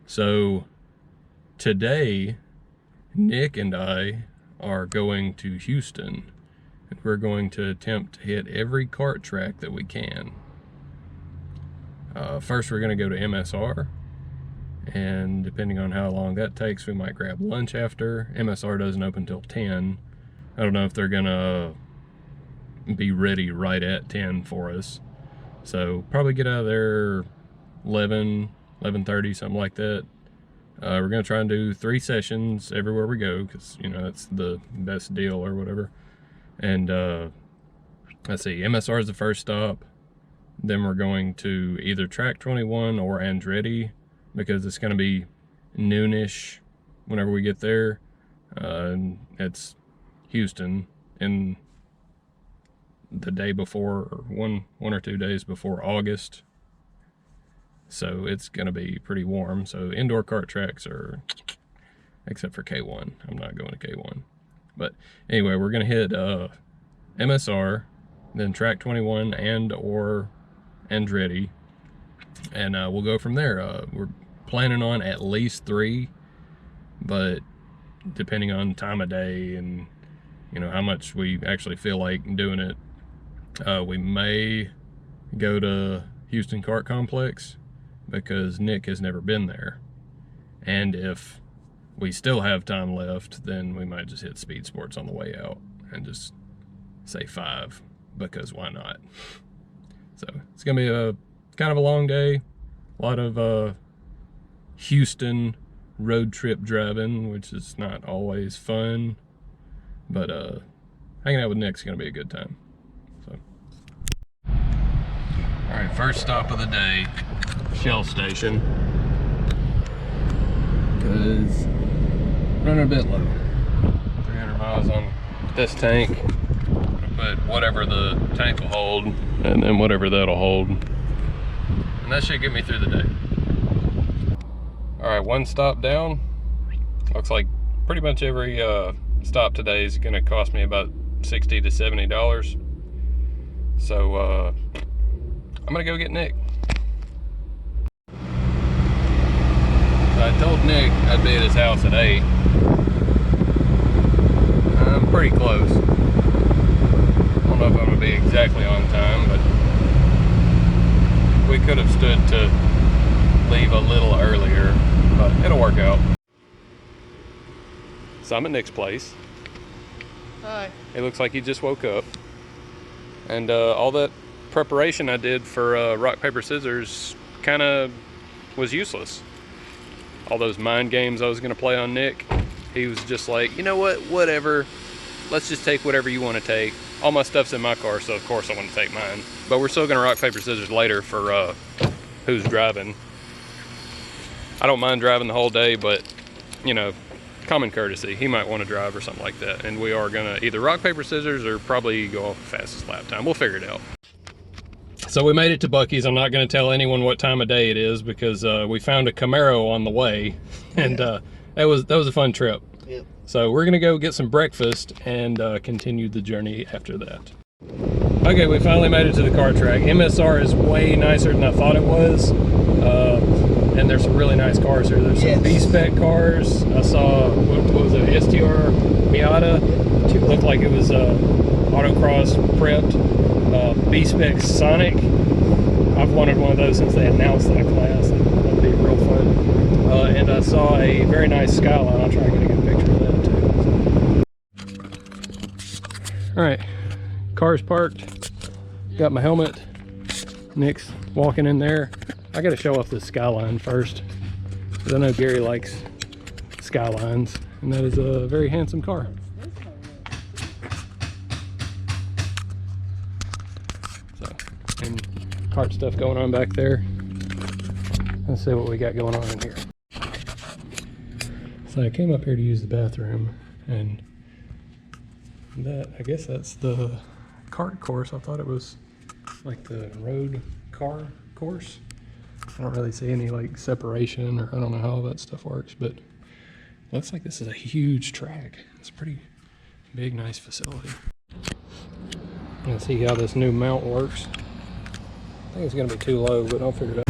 So today, Nick and I are going to Houston, and we're going to attempt to hit every kart track that we can. First, we're going to go to MSR, and depending on how long that takes, we might grab lunch after. MSR doesn't open till 10. I don't know if they're gonna be ready right at 10 for us. So probably get out of there 11, 11:30, something like that. We're gonna try and do 3 sessions everywhere we go, because you know that's the best deal or whatever. And let's see, MSR is the first stop. Then we're going to either track 21 or Andretti, because it's gonna be noonish whenever we get there. And it's Houston in the day before, or one or 2 days before August, so it's gonna be pretty warm. So indoor kart tracks are, except for K1, I'm not going to K1. But anyway, we're gonna hit MSR, then track 21 and or Andretti, and we'll go from there. We're planning on at least 3, but depending on time of day and you know how much we actually feel like doing it, we may go to Houston Kart Complex, because Nick has never been there. And if we still have time left, then we might just hit Speed Sports on the way out and just say 5, because why not? So it's gonna be a kind of a long day, a lot of Houston road trip driving, which is not always fun, but hanging out with Nick's gonna be a good time. So, all right, first stop of the day, Shell station, because running a bit low. 300 miles on this tank. But whatever the tank will hold, and then whatever that'll hold, and that should get me through the day. All right, 1 stop down. Looks like pretty much every stop today is gonna cost me about $60 to $70. So I'm gonna go get Nick. I told Nick I'd be at his house at 8. I'm pretty close. I don't know if I'm gonna be exactly on time, but we could have stood to leave a little earlier, but it'll work out. So I'm at Nick's place. Hi. It looks like he just woke up, and all that preparation I did for rock, paper, scissors kind of was useless. All those mind games I was gonna play on Nick, he was just like, you know what, whatever, let's just take whatever you want to take. All my stuff's in my car, so of course I want to take mine. But we're still gonna rock, paper, scissors later for who's driving. I don't mind driving the whole day, but you know, common courtesy, he might want to drive or something like that. And we are gonna either rock, paper, scissors or probably go off the fastest lap time. We'll figure it out. So we made it to Buc-ee's. I'm not gonna tell anyone what time of day it is, because we found a Camaro on the way, and that was a fun trip. Yep. So we're gonna go get some breakfast and continue the journey after that. Okay, we finally made it to the kart track. MSR is way nicer than I thought it was. And there's some really nice cars here. There's some B-Spec cars. I saw, what was it, STR Miata. It looked like it was autocross prepped. B-Spec Sonic. I've wanted one of those since they announced that class. That'd be real fun. And I saw a very nice Skyline. I'll try and get a good picture of that too. All right, car's parked. Got my helmet. Nick's walking in there. I gotta show off this Skyline first, because I know Gary likes Skylines, and that is a very handsome car. So, and kart stuff going on back there. Let's see what we got going on in here. So I came up here to use the bathroom, and that, I guess that's the kart course. I thought it was like the road car course. I don't really see any like separation, or I don't know how all that stuff works, but looks like this is a huge track. It's a pretty big, nice facility. Let's see how this new mount works. I think it's gonna be too low, but I'll figure it out.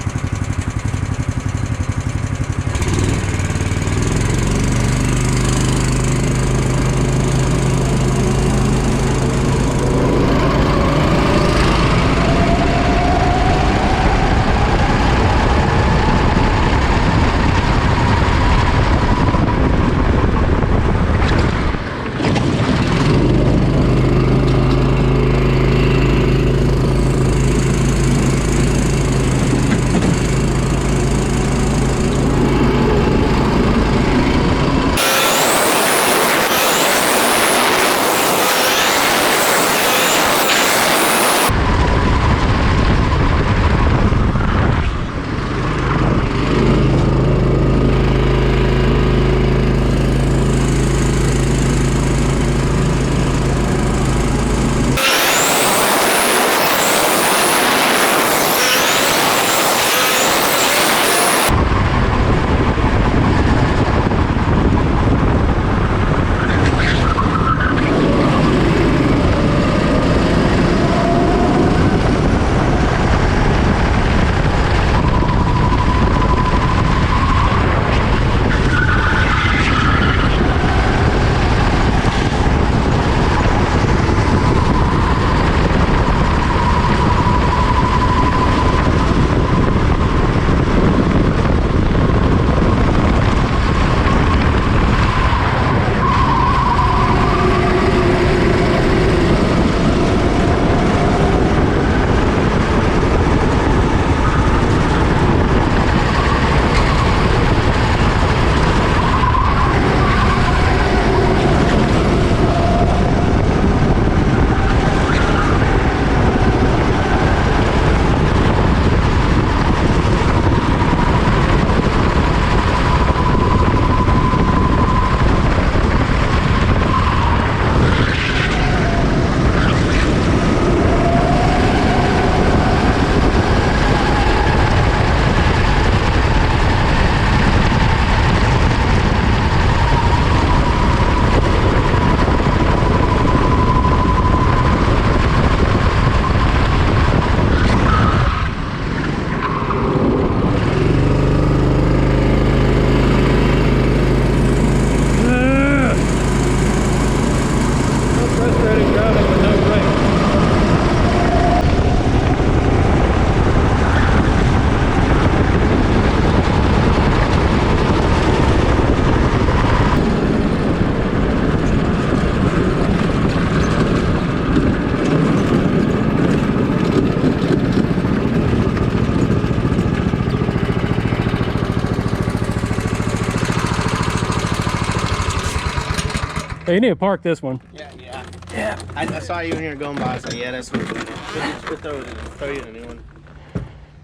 Hey, you need to park this one. Yeah. I saw you in here going by. I was like, yeah, that's what we're doing. Throw you in a new one.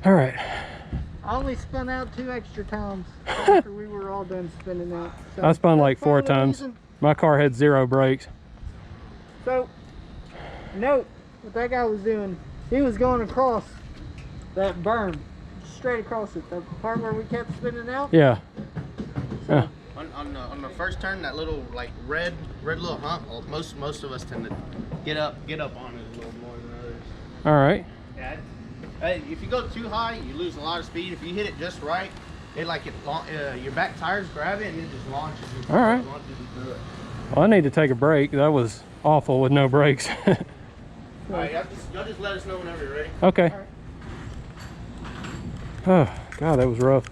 All right. I only spun out 2 extra times after we were all done spinning out. So I spun like 4 that's part of the times. reason. My car had 0 brakes. So, note what that guy was doing. He was going across that berm, straight across it. The part where we kept spinning out. Yeah. Yeah. On the first turn, that little like red little hump. Most of us tend to get up on it a little more than others. All right. Yeah. If you go too high, you lose a lot of speed. If you hit it just right, your back tires grab it and it just launches you. All right. Launches you through it. Well, I need to take a break. That was awful with no brakes. All right, y'all just let us know whenever you're ready. Okay. Oh, God, that was rough.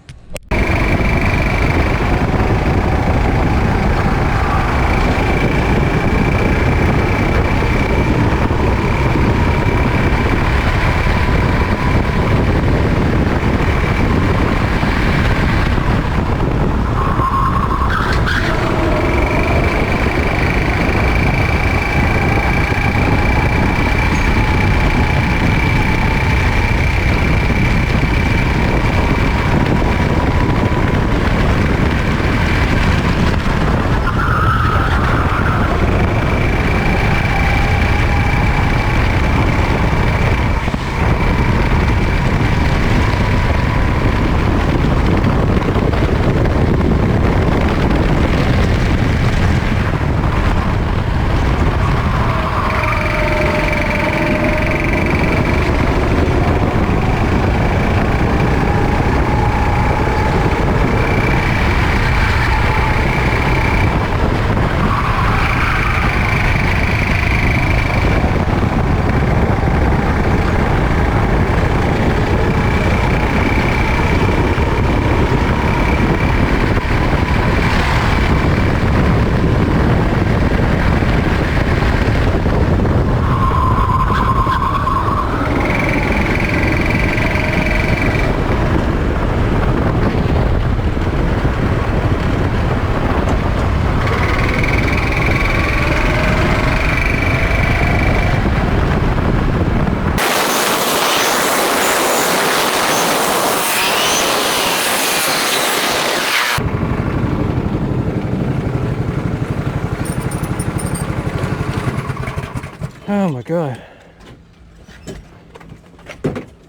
Oh my God.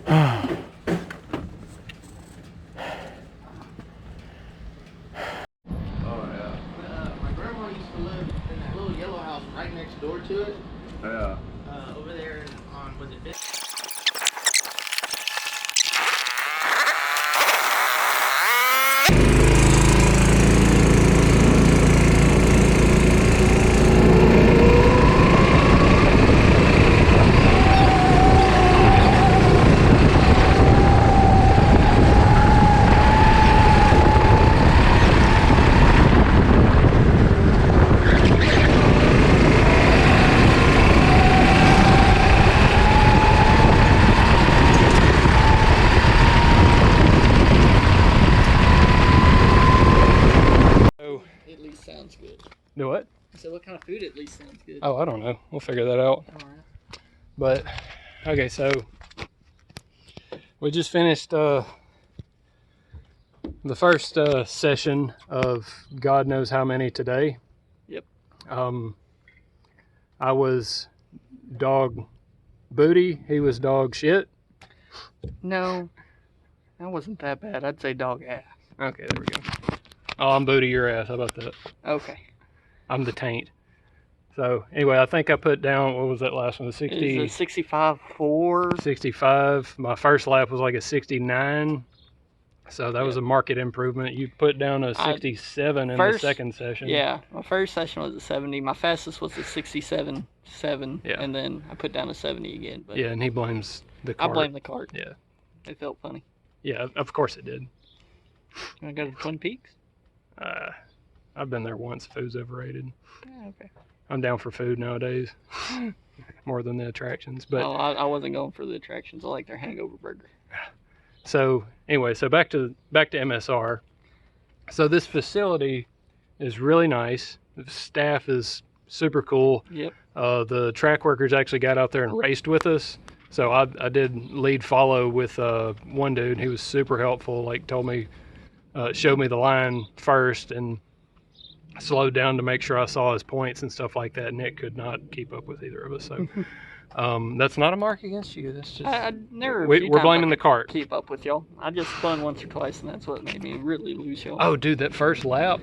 My grandma used to live in that little yellow house right next door to it. Yeah. Over there on, was it Big? At least sounds good. Do what? So what kind of food at least sounds good? Oh, I don't know. We'll figure that out. All right. But okay, so we just finished the first session of God knows how many today. Yep. I was dog booty. He was dog shit. No, that wasn't that bad. I'd say dog ass. Okay, there we go. Oh, I'm booty your ass. How about that? Okay. I'm the taint. So anyway, I think I put down, what was that last one? The 60, It's a 65.4. 65. My first lap was like a 69. So that was a market improvement. You put down a 67 in the second session. Yeah, my first session was a 70. My fastest was a 67.7. Yeah. And then I put down a 70 again. But Yeah, and he blames the I cart. blame the cart. Yeah. It felt funny. Yeah, of course it did. Can I go to Twin Peaks? I've been there once. Food's overrated. Yeah, okay. I'm down for food nowadays, more than the attractions. But I wasn't going for the attractions. I like their hangover burger. so anyway, so back to MSR. So this facility is really nice. The staff is super cool. Yep. The track workers actually got out there and raced with us. So I did lead follow with one dude. He was super helpful. Like told me, showed me the line first and slowed down to make sure I saw his points and stuff like that. Nick could not keep up with either of us. So that's not a mark against you. That's just I never. we're blaming the cart. Keep up with y'all. I just spun once or twice, and that's what made me really lose y'all. Oh, dude, that first lap.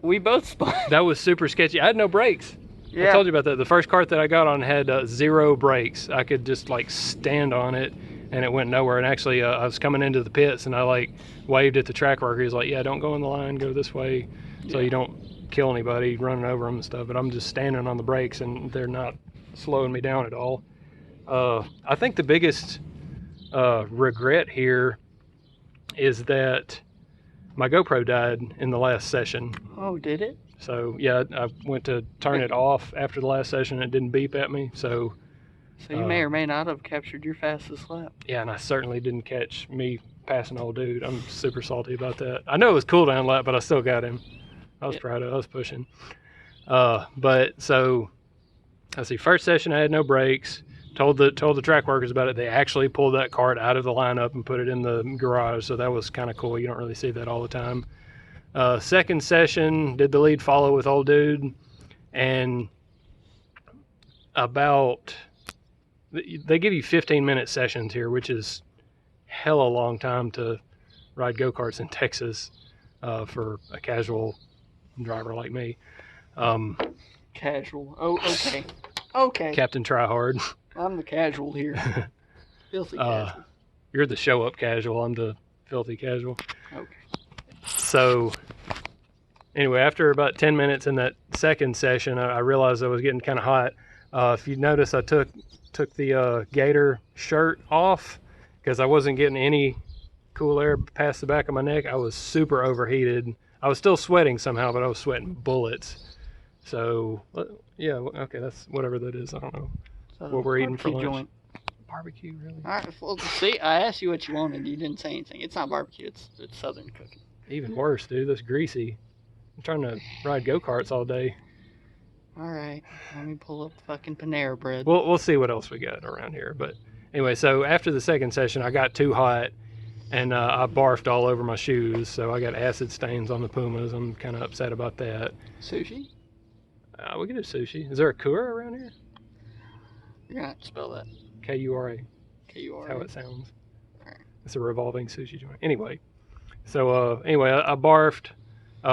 We both spun. That was super sketchy. I had no brakes. Yeah. I told you about that. The first cart that I got on had 0 brakes. I could just like stand on it and it went nowhere. And actually I was coming into the pits and I like waved at the track worker. He was like, yeah, don't go in the line, go this way so you don't kill anybody running over them and stuff. But I'm just standing on the brakes and they're not slowing me down at all. I think the biggest regret here is that my GoPro died in the last session. Oh, did it? So yeah, I went to turn it off after the last session and it didn't beep at me. So you may or may not have captured your fastest lap. yeah, and I certainly didn't catch me passing old dude. I'm super salty about that. I know it was cool down lap, but I still got him. I was proud of it. I was pushing. But so let's see, first session I had no brakes. Told the track workers about it. They actually pulled that cart out of the lineup and put it in the garage. So that was kind of cool. You don't really see that all the time. Second session, did the lead follow with old dude, and they give you 15-minute sessions here, which is hella long time to ride go-karts in Texas for a casual driver like me. Casual. Oh, okay. Okay. Captain Try Hard. I'm the casual here. Filthy casual. You're the show-up casual. I'm the filthy casual. Okay. So anyway, after about 10 minutes in that second session, I realized I was getting kind of hot. If you notice, I took the gator shirt off because I wasn't getting any cool air past the back of my neck. I was super overheated. I was still sweating somehow, but I was sweating bullets. So yeah, okay, that's whatever that is. I don't know what we're eating for lunch. Joint. Barbecue, really? All right, well, see, I asked you what you wanted. You didn't say anything. It's not barbecue. It's southern cooking. Even worse, dude. That's greasy. I'm trying to ride go-karts all day. All right, let me pull up the fucking Panera bread. We'll see what else we got around here. But anyway, so after the second session, I got too hot, and I barfed all over my shoes. So I got acid stains on the Pumas. I'm kind of upset about that. Sushi? We can do sushi. Is there a Kura around here? You're going to have to spell that. K-U-R-A. K-U-R-A. That's how it sounds. All right. It's a revolving sushi joint. Anyway. So anyway, I barfed.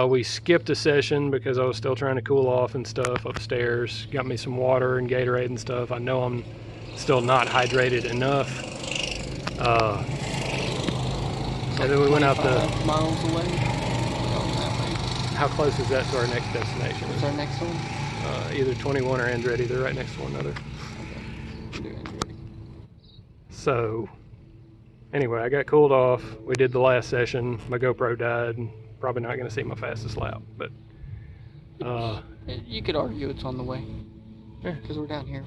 We skipped a session because I was still trying to cool off and stuff upstairs. Got me some water and Gatorade and stuff. I know I'm still not hydrated enough. And then we went out the miles away. How close is that to our next destination? What's our next one? Either 21 or Andretti. They're right next to one another. Okay. We'll do Andretti. So anyway, I got cooled off. We did the last session. My GoPro died. Probably not going to see my fastest lap, but you could argue it's on the way. Yeah. Because we're down here.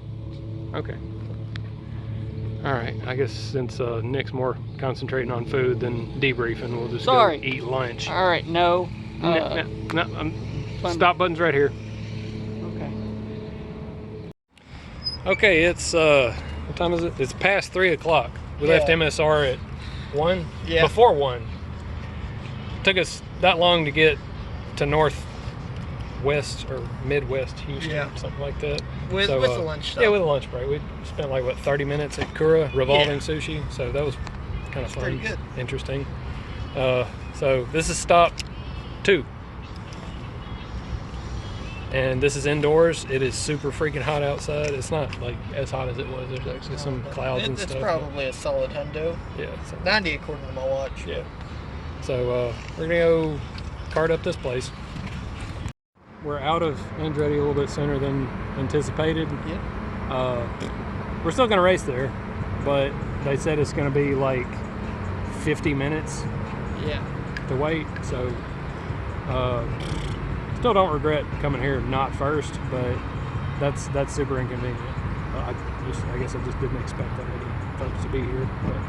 Okay. All right. I guess since Nick's more concentrating on food than debriefing, we'll just go eat lunch. All right. No. No. Stop button's right here. Okay. Okay. It's what time is it? It's past 3 o'clock. We left MSR at 1. Yeah. Before 1. Took us that long to get to northwest or midwest Houston, something like that. With the lunch stop. Yeah, with a lunch break. We spent like, 30 minutes at Kura revolving sushi. So that was kind of fun. Pretty good. Interesting. So this is stop 2. And this is indoors. It is super freaking hot outside. It's not like as hot as it was. There's actually some clouds and stuff. It's probably a solid hundo. Yeah. 90 according to my watch. Yeah. So we're gonna go cart up this place. We're out of Andretti a little bit sooner than anticipated. Yeah. We're still gonna race there, but they said it's gonna be like 50 minutes to wait. So still don't regret coming here not first, but that's super inconvenient. I guess I just didn't expect that many folks to be here. But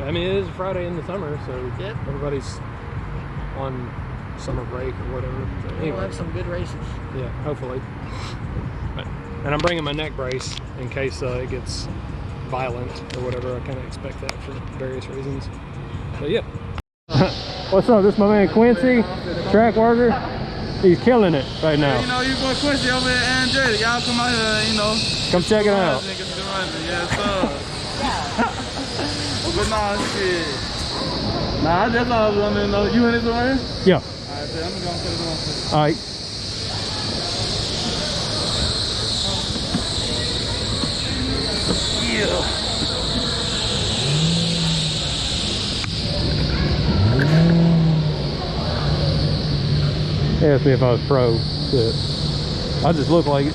I mean, it is Friday in the summer, so everybody's on summer break or whatever. So We'll anyway, have some good races. yeah, hopefully. And I'm bringing my neck brace in case it gets violent or whatever. I kind of expect that for various reasons. But yeah. What's up? This is my man Quincy, track worker. He's killing it right now. You know, you boy Quincy over at Andretti. Y'all come out here, you know. Come check it out. Yes, sir. But nah, shit. Nah, that's all I was wanting to know. You in this one? Yeah. Alright, I'm gonna put it on. All right. They asked me if I was pro. Shit. I just look like it.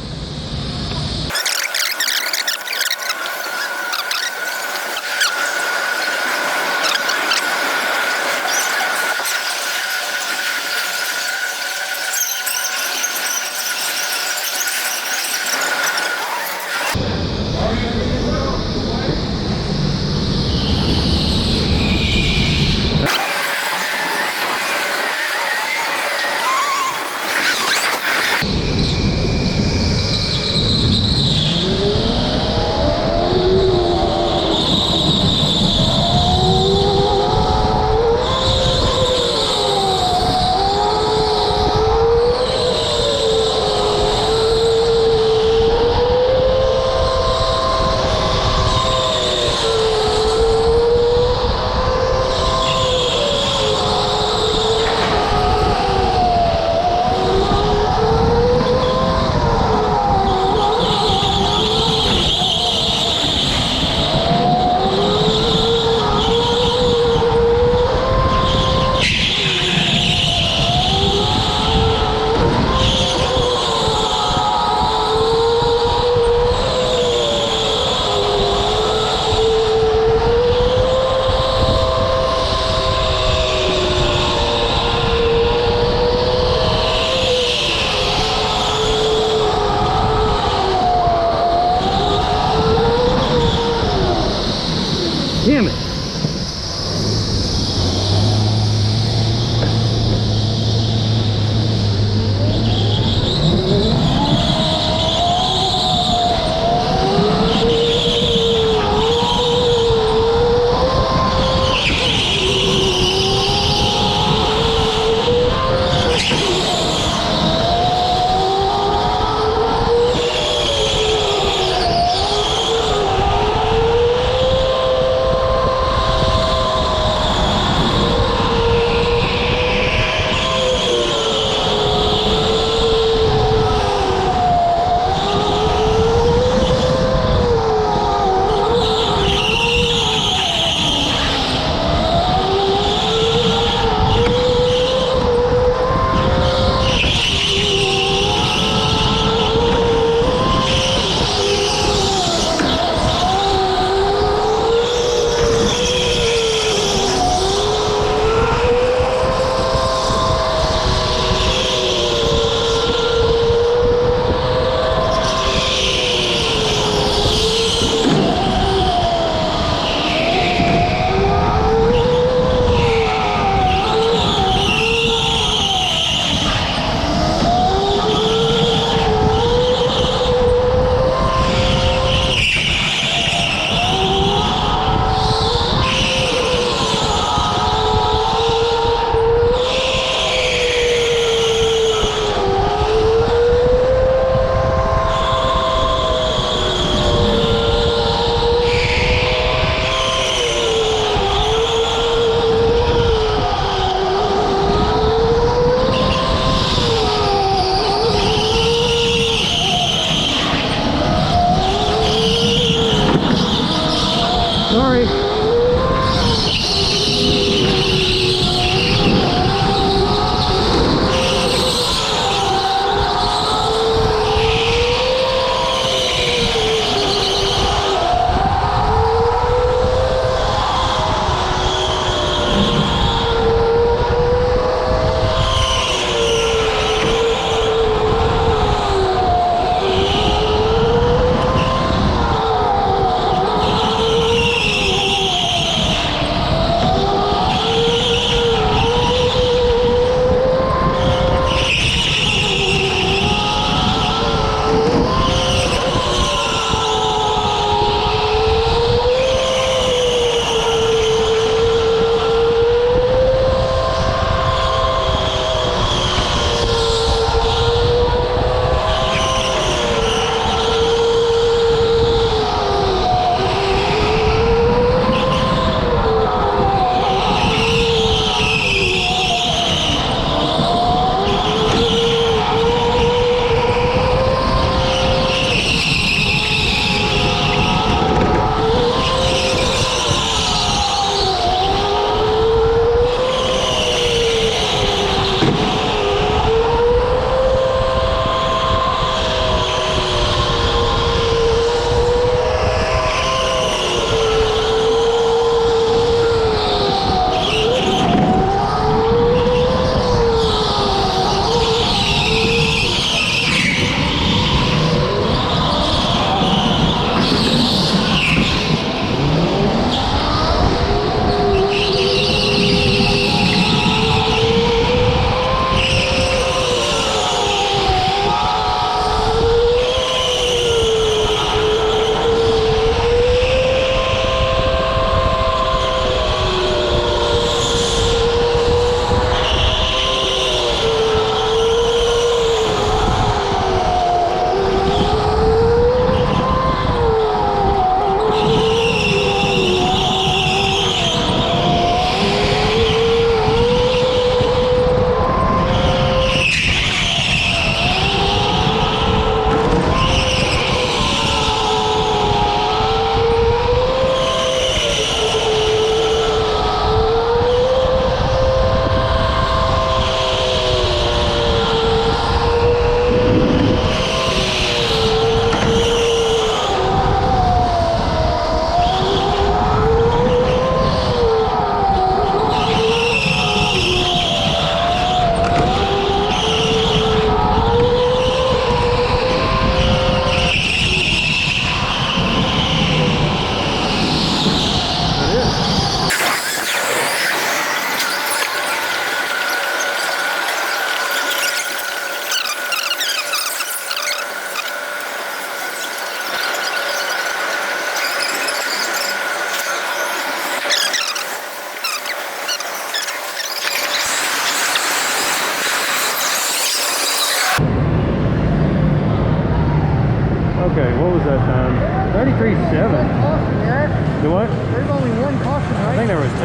Okay, what was that time? 33.7. Do what? There's only one caution, I right? think there was 2.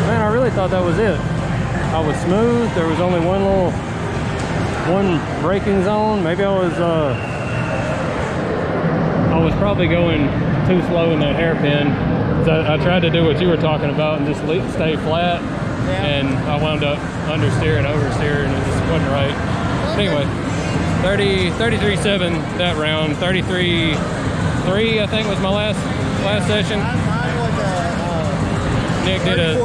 Man, I really thought that was it. I was smooth. There was only one braking zone. Maybe I was probably going too slow in that hairpin. I tried to do what you were talking about and just stay flat, and I wound up understeering, oversteering, and it just wasn't right. But anyway, 33.7 that round. 33.3 I think was my last session. Mine was Nick did a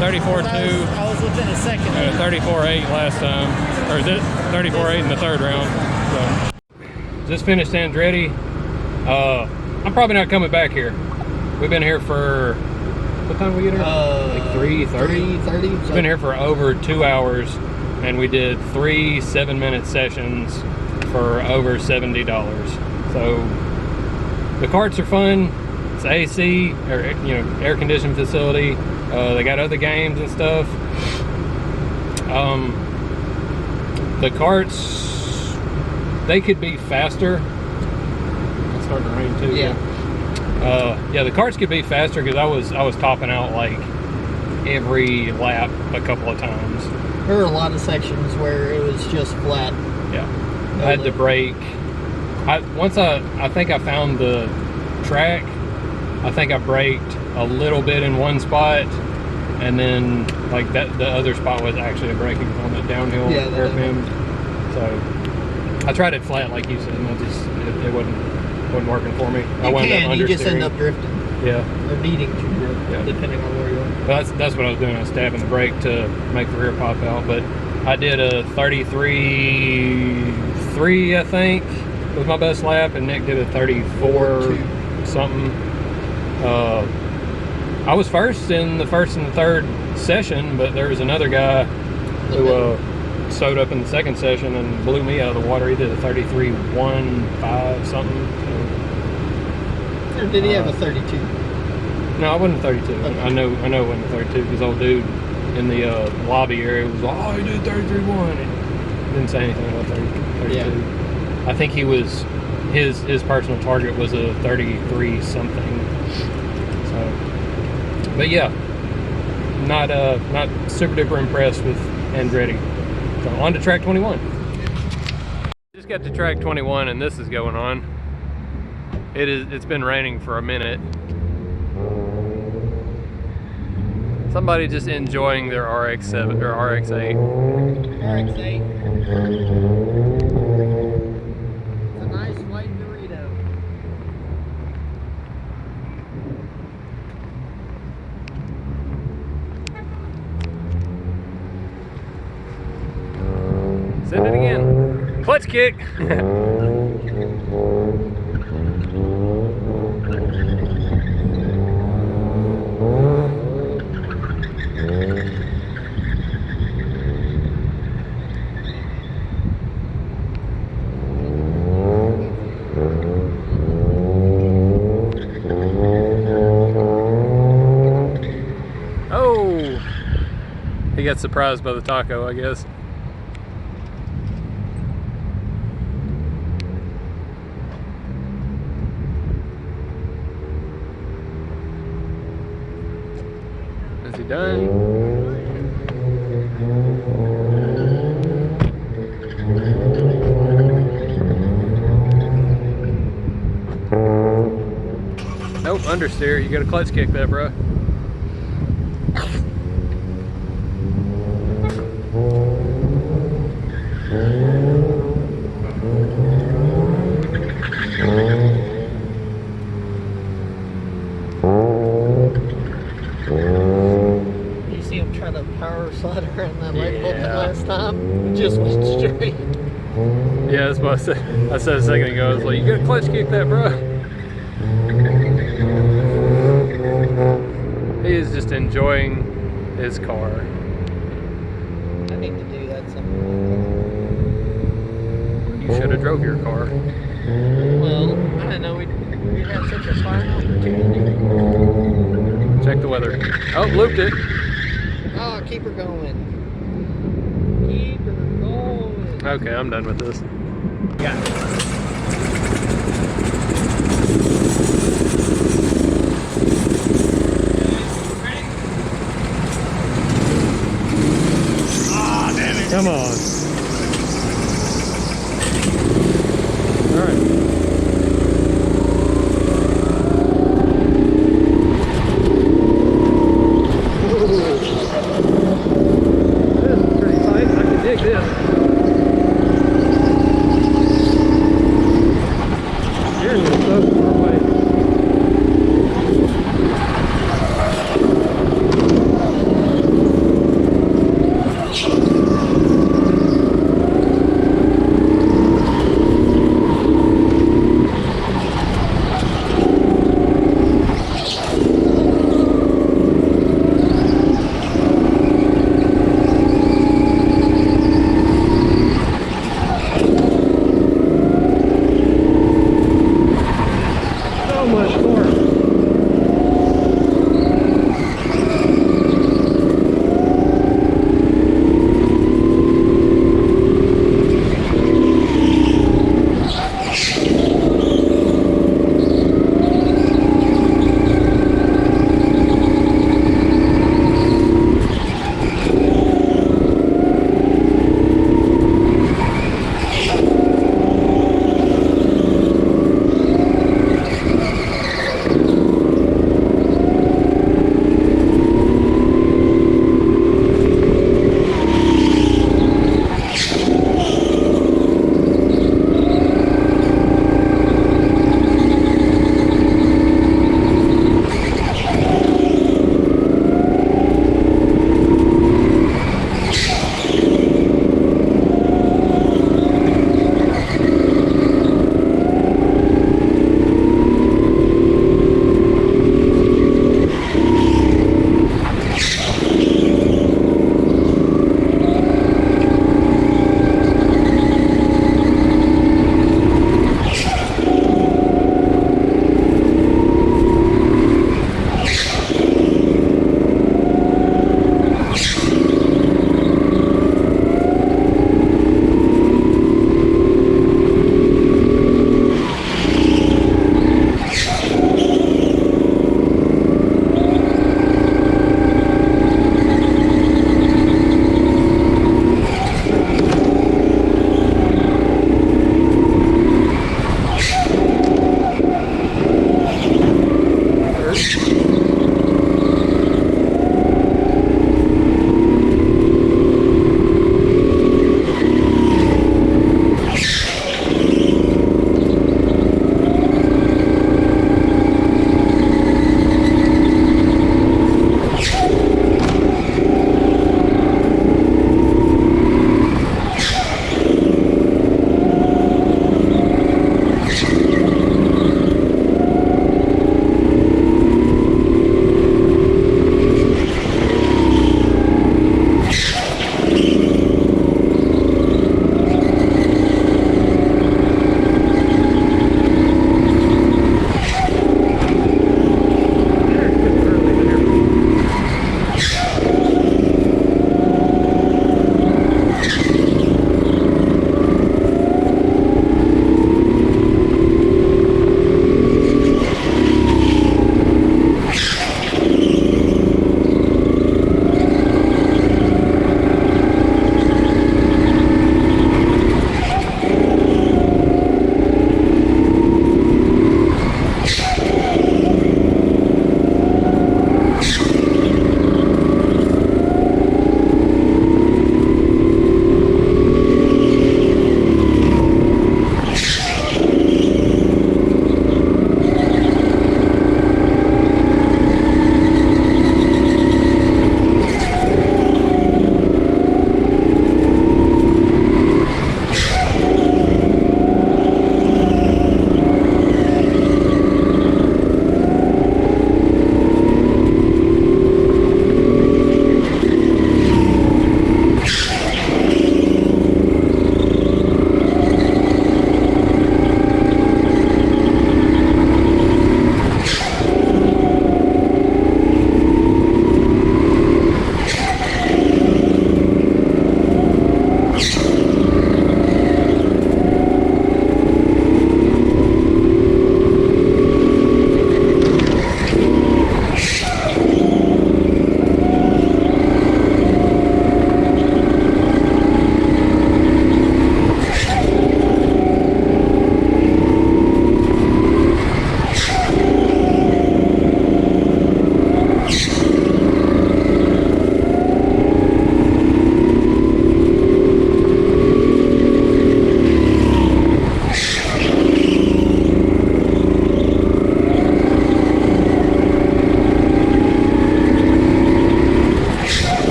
34.2. 34.2. I was within a second. 34.8 last time, or 34.8 in the third round. So just finished Andretti. I'm probably not coming back here. We've been here for, what time did we get here? Like 3:30? 3:30. Been here for over 2 hours, and we did 3 7-minute sessions for over $70. So the karts are fun. It's AC, or air conditioned facility. They got other games and stuff. The karts, they could be faster. It's starting to rain too. Yeah. Yeah, the karts could be faster because I was topping out like every lap a couple of times. There were a lot of sections where it was just flat. Yeah, I had to brake. Once I think I found the track. I think I braked a little bit in one spot, and then like the other spot was actually braking on the downhill hairpin. So I tried it flat like you said, and it wasn't working for me. I wound up understeering. You just end up drifting. Yeah. Or needing to drift, Yeah. depending on where you are. Well, that's what I was doing. I was stabbing the brake to make the rear pop out. But I did a 33.3, I think, was my best lap, and Nick did a 34 something. I was first in the first and the third session, but there was another guy who sewed up in the second session and blew me out of the water. He did a 33.15 something. Or did he have a 32? No, I wasn't 32. Okay. I know it wasn't 32 because old dude in the lobby area was like, "Oh, he did 33.1." and didn't say anything about 32. Yeah. I think he was his personal target was a 33 something. So, but yeah, not super duper impressed with Andretti. So on to track 21. Just got to track 21 and this is going on. It's been raining for a minute. Somebody just enjoying their RX-7 or RX-8. RX-8. It's a nice white burrito. Send it again. Clutch kick. Oh, he got surprised by the taco, I guess. Is he done? Nope, understeer. You got a clutch kick there, bro. You see him trying to power slide around that light bulb last time? It just went straight. Yeah, that's what I said. I said a second ago. I was like, you got a clutch kick that, bro. He is just enjoying his car. I need to do that something like You should have drove your car. that. Well, I didn't know we'd have such a fine opportunity. Check the weather. Oh, looped it. Oh, keep her going. Keep her going. Okay, I'm done with this. Got it. Come on. All right. This is pretty tight. I can dig this. Here's the so far away.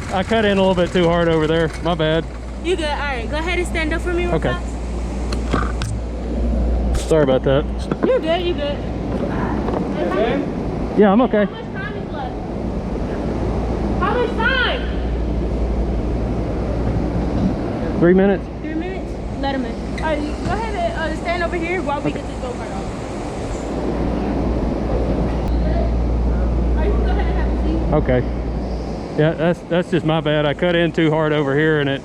Yeah, I cut in a little bit too hard over there. My bad. You good? All right, go ahead and stand up for me real Okay. fast. Sorry about that. You're good, you're good. Okay. Yeah, I'm okay. How much time is left? How much time? 3 minutes. 3 minutes? Let him in. All right, you go ahead and stand over here while we get this go-kart off. All right, you can go ahead and have a seat. Okay. Yeah, that's just my bad. I cut in too hard over here and it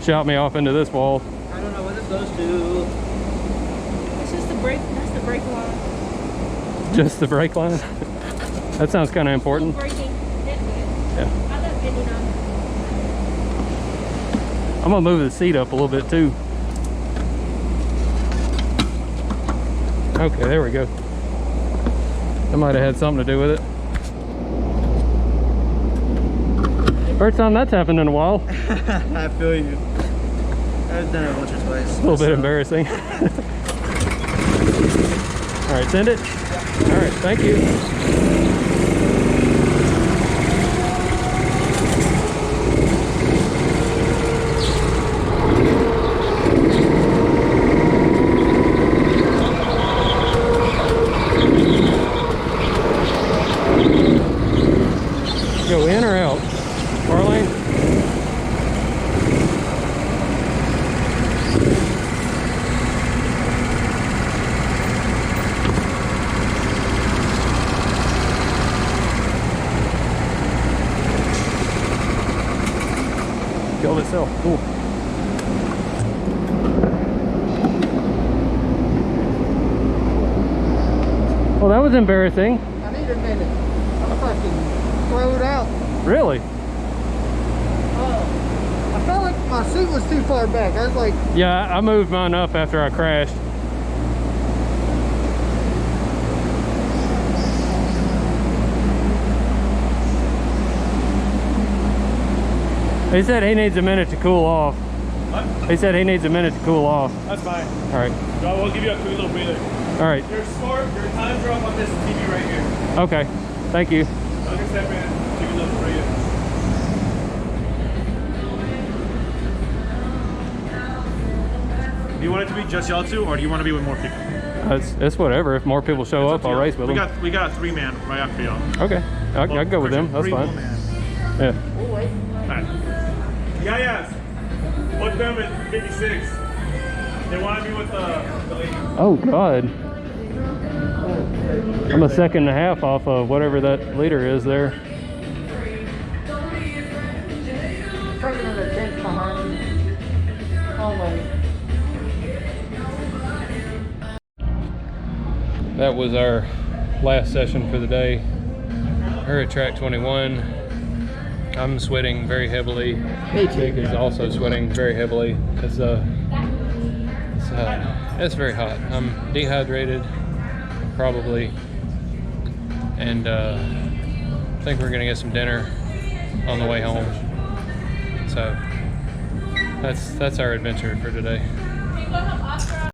shot me off into this wall. I don't know what this goes to. It's just the brake. That's the brake line. Just the brake line? That sounds kind of important. Keep braking. That's it. Yeah. I left it, you know. I'm gonna move the seat up a little bit too. Okay, there we go. That might have had something to do with it. First time that's happened in a while. I feel you. I've done it once or twice. A little bit embarrassing. All right, send it. All right, thank you. Go in or out? Far lane? Killed itself. Cool. Well, that was embarrassing. I need a minute. I'm fucking throwed out. Really? I felt like my seat was too far back. I was like, Yeah, I moved mine up after I crashed. He said he needs a minute to cool off. What? He said he needs a minute to cool off. That's fine. All right. We'll give you a quick little breather. All right. Your times are up on this TV right here. Okay. Thank you. I'm gonna step in, give you a little breather. Do you want it to be just y'all two, or do you want to be with more people? It's whatever. If more people show up, I'll race with them. We got a 3-man right after y'all. Okay. I can go with them. That's fine. Yeah. Alright. Yeah. Put them at 56. They want to be with the lady. Oh God. I'm a second and a half off of whatever that leader is there. taking an attempt behind me. Always. That was our last session for the day. We're at track 21. I'm sweating very heavily. Nick is also sweating very heavily. It's very hot. I'm dehydrated, probably, and I think we're gonna get some dinner on the way home. So that's our adventure for today.